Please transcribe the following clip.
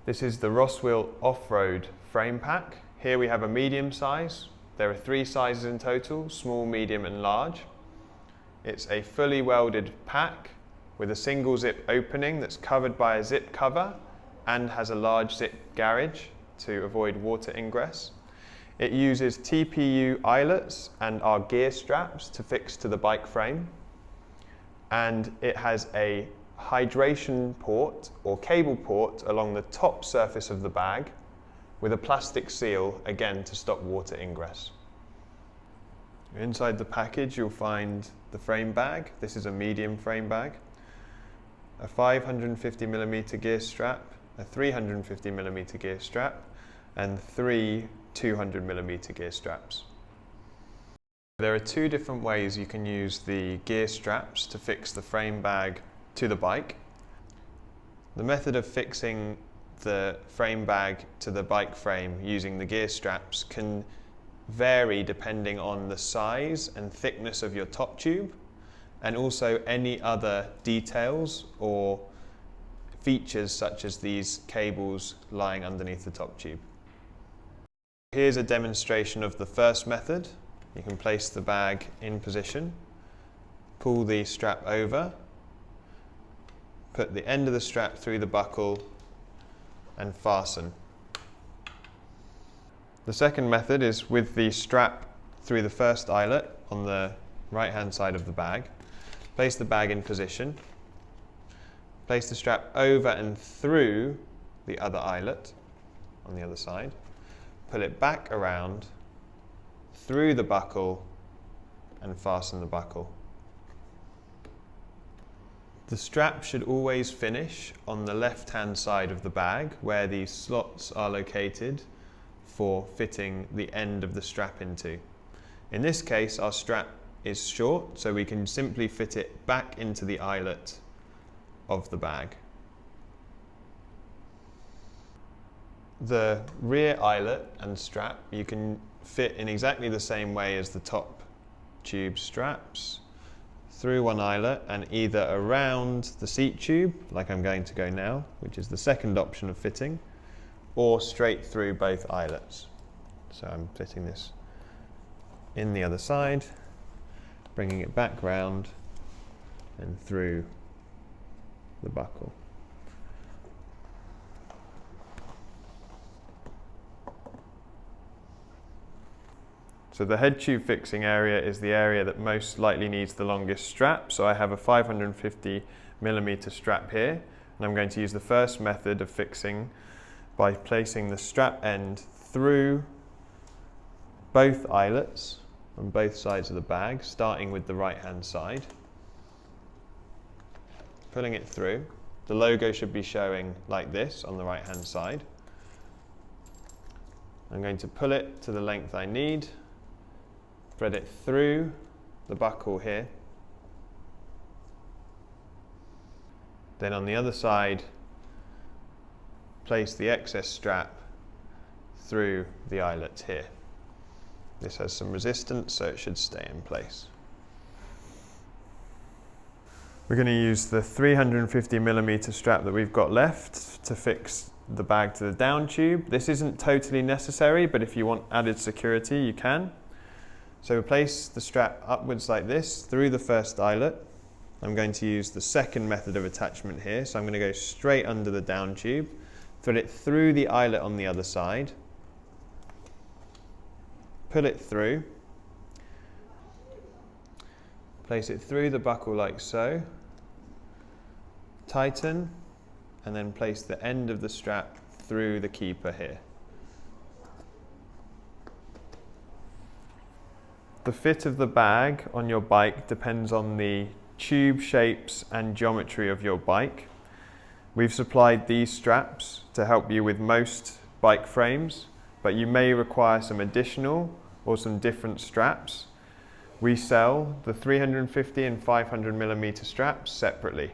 This is the Roswell Off-Road frame pack. Here we have a medium size. There are 3 sizes in total, small, medium and large. It's a fully welded pack with a single zip opening that's covered by a zip cover and has a large zip garage to avoid water ingress. It uses TPU eyelets and our gear straps to fix to the bike frame. And it has a hydration port or cable port along the top surface of the bag with a plastic seal, again to stop water ingress. Inside the package you'll find the frame bag. This is a medium frame bag, a 550mm gear strap, a 350mm gear strap and 3 200mm gear straps. There are 2 different ways you can use the gear straps to fix the frame bag to the bike. The method of fixing the frame bag to the bike frame using the gear straps can vary depending on the size and thickness of your top tube and also any other details or features such as these cables lying underneath the top tube. Here's a demonstration of the first method. You can place the bag in position, pull the strap over, put the end of the strap through the buckle and fasten. The second method is with the strap through the first eyelet on the right hand side of the bag. Place the bag in position, place the strap over and through the other eyelet on the other side, pull it back around through the buckle and fasten the buckle. The strap should always finish on the left hand side of the bag where these slots are located for fitting the end of the strap into. In this case our strap is short, so we can simply fit it back into the eyelet of the bag. The rear eyelet and strap you can fit in exactly the same way as the top tube straps, through one eyelet and either around the seat tube, like I'm going to go now, which is the second option of fitting, or straight through both eyelets. So I'm fitting this in the other side, bringing it back round and through the buckle. So the head tube fixing area is the area that most likely needs the longest strap. So I have a 550mm strap here, and I'm going to use the first method of fixing by placing the strap end through both eyelets on both sides of the bag, starting with the right hand side, pulling it through. The logo should be showing like this on the right hand side. I'm going to pull it to the length I need, thread it through the buckle here. Then on the other side, place the excess strap through the eyelet here. This has some resistance, so it should stay in place. We're going to use the 350mm strap that we've got left to fix the bag to the down tube. This isn't totally necessary, but if you want added security, you can. So place the strap upwards like this through the first eyelet. I'm going to use the second method of attachment here, so I'm going to go straight under the down tube, thread it through the eyelet on the other side, pull it through, place it through the buckle like so, tighten, and then place the end of the strap through the keeper here. The fit of the bag on your bike depends on the tube shapes and geometry of your bike. We've supplied these straps to help you with most bike frames, but you may require some additional or some different straps. We sell the 350 and 500mm straps separately.